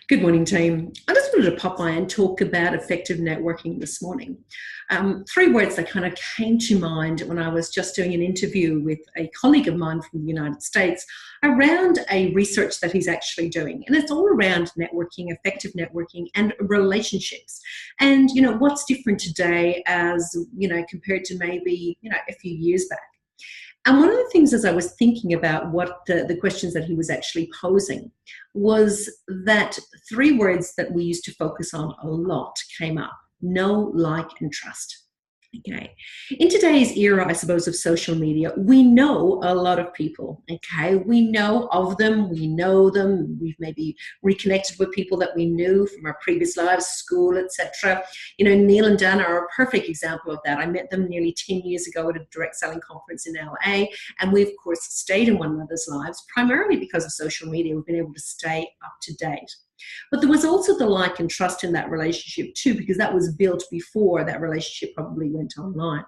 Good morning, team. I just wanted to pop by and talk about effective networking this morning. Three words that kind of came to mind when I was just doing an interview with a colleague of mine from the United States around a research that he's actually doing. And it's all around networking, effective networking, and relationships. And, what's different today as, compared to maybe, a few years back. And one of the things as I was thinking about what the questions that he was actually posing was that three words that we used to focus on a lot came up: know, like, and trust. Okay. In today's era, I suppose, of social media, we know a lot of people. Okay. We know of them. We know them. We've maybe reconnected with people that we knew from our previous lives, school, etc. Neil and Dana are a perfect example of that. I met them nearly 10 years ago at a direct selling conference in LA. And we, of course, stayed in one another's lives, primarily because of social media. We've been able to stay up to date. But there was also the like and trust in that relationship too, because that was built before that relationship probably went online.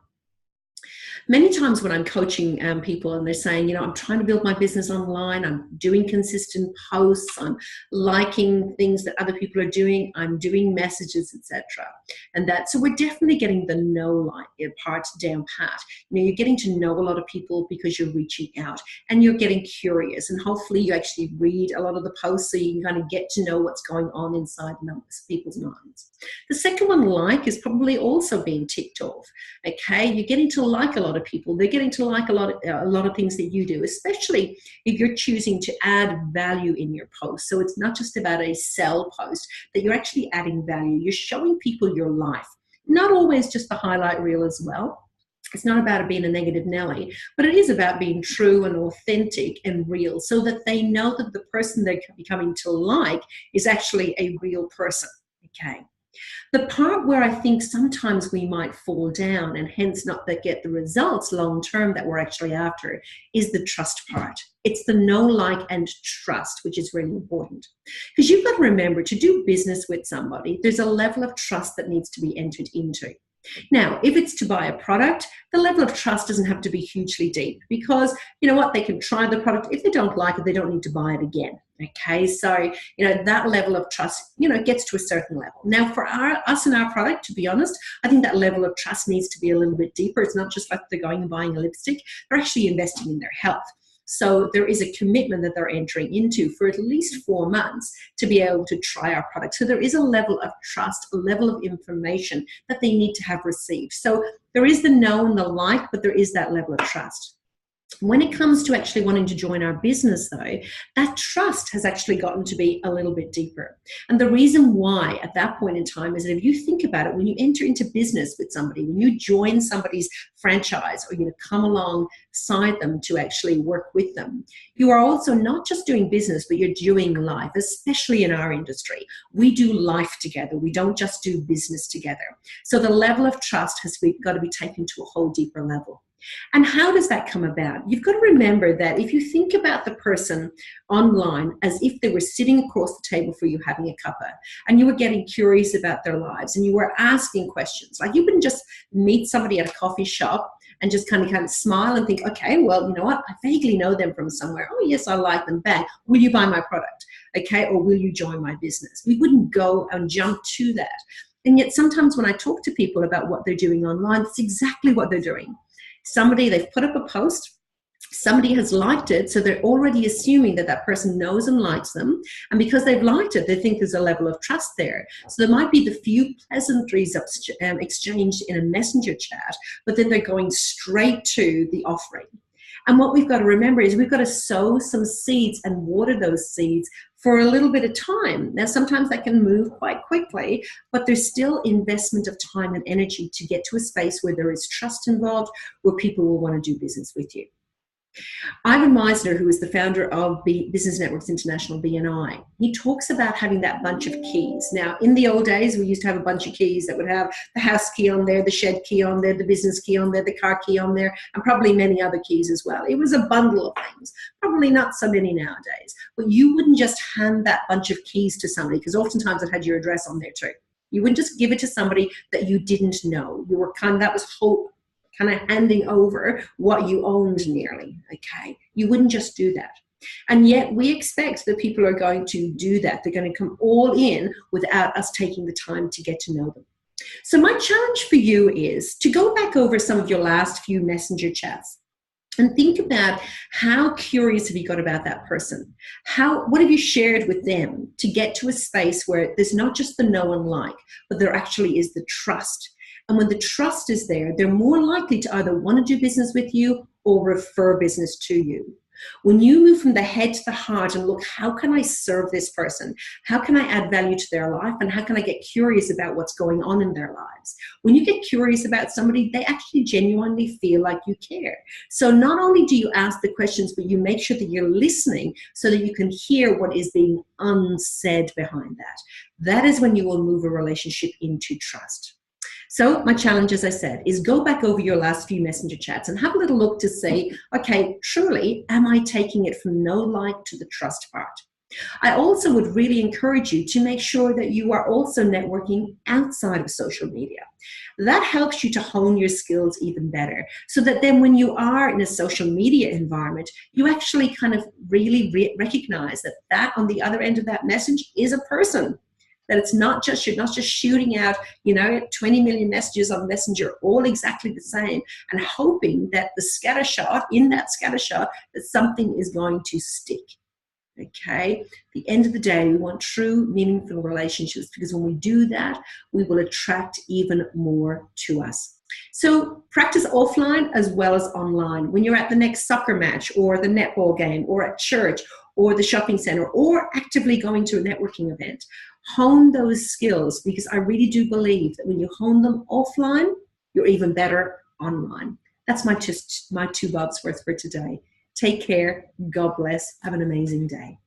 Many times when I'm coaching people and they're saying, I'm trying to build my business online, I'm doing consistent posts, I'm liking things that other people are doing, I'm doing messages, etc. And so we're definitely getting the know-like part down pat. You're getting to know a lot of people because you're reaching out and you're getting curious, and hopefully you actually read a lot of the posts so you can kind of get to know what's going on inside people's minds. The second one, like, is probably also being ticked off. Okay, you're getting to like a lot of people. They're getting to like a lot of things that you do, especially if you're choosing to add value in your post. So it's not just about a sell post, that you're actually adding value. You're showing people your life, not always just the highlight reel as well. It's not about it being a negative Nelly, but it is about being true and authentic and real, so that they know that the person they're becoming to like is actually a real person. Okay. The part where I think sometimes we might fall down and hence not get the results long term that we're actually after is the trust part. It's the know, like, and trust, which is really important. Because you've got to remember, to do business with somebody, there's a level of trust that needs to be entered into. Now, if it's to buy a product, the level of trust doesn't have to be hugely deep, because they can try the product. If they don't like it, they don't need to buy it again. Okay, so that level of trust gets to a certain level. Now, for us and our product, to be honest, I think that level of trust needs to be a little bit deeper. It's not just like they're going and buying a lipstick; they're actually investing in their health. So there is a commitment that they're entering into for at least 4 months to be able to try our product. So there is a level of trust, a level of information that they need to have received. So there is the know and the like, but there is that level of trust. When it comes to actually wanting to join our business, though, that trust has actually gotten to be a little bit deeper. And the reason why at that point in time is that if you think about it, when you enter into business with somebody, when you join somebody's franchise or come alongside them to actually work with them, you are also not just doing business, but you're doing life, especially in our industry. We do life together. We don't just do business together. So the level of trust has got to be taken to a whole deeper level. And how does that come about? You've got to remember that if you think about the person online as if they were sitting across the table for you having a cuppa, and you were getting curious about their lives and you were asking questions, like you wouldn't just meet somebody at a coffee shop and just kind of smile and think, okay, well, you know what? I vaguely know them from somewhere. Oh, yes, I like them back. Will you buy my product? Okay, or will you join my business? We wouldn't go and jump to that. And yet sometimes when I talk to people about what they're doing online, it's exactly what they're doing. They've put up a post, somebody has liked it, so they're already assuming that that person knows and likes them, and because they've liked it, they think there's a level of trust there. So there might be the few pleasantries exchanged in a messenger chat, but then they're going straight to the offering. And what we've got to remember is we've got to sow some seeds and water those seeds for a little bit of time. Now, sometimes that can move quite quickly, but there's still investment of time and energy to get to a space where there is trust involved, where people will want to do business with you. Ivan Meisner, who is the founder of Business Networks International, BNI, he talks about having that bunch of keys. Now, in the old days, we used to have a bunch of keys that would have the house key on there, the shed key on there, the business key on there, the car key on there, and probably many other keys as well. It was a bundle of things, probably not so many nowadays. But you wouldn't just hand that bunch of keys to somebody, because oftentimes it had your address on there too. You wouldn't just give it to somebody that you didn't know. You were that was hope. Kind of handing over what you owned nearly, okay? You wouldn't just do that. And yet we expect that people are going to do that. They're going to come all in without us taking the time to get to know them. So my challenge for you is to go back over some of your last few messenger chats and think about how curious have you got about that person? What have you shared with them to get to a space where there's not just the know and like, but there actually is the trust. And when the trust is there, they're more likely to either want to do business with you or refer business to you. When you move from the head to the heart and look, how can I serve this person? How can I add value to their life? And how can I get curious about what's going on in their lives? When you get curious about somebody, they actually genuinely feel like you care. So not only do you ask the questions, but you make sure that you're listening so that you can hear what is being unsaid behind that. That is when you will move a relationship into trust. So my challenge, as I said, is go back over your last few messenger chats and have a little look to say, okay, truly, am I taking it from no like to the trust part? I also would really encourage you to make sure that you are also networking outside of social media. That helps you to hone your skills even better, so that then when you are in a social media environment, you actually kind of really recognize that on the other end of that message is a person. That it's not just, you're not just shooting out, 20 million messages on Messenger, all exactly the same, and hoping that in that scattershot, that something is going to stick. Okay? At the end of the day, we want true, meaningful relationships, because when we do that, we will attract even more to us. So practice offline as well as online. When you're at the next soccer match or the netball game or at church or the shopping center or actively going to a networking event, hone those skills, because I really do believe that when you hone them offline, you're even better online. That's my 2 bobs worth for today. Take care. God bless. Have an amazing day.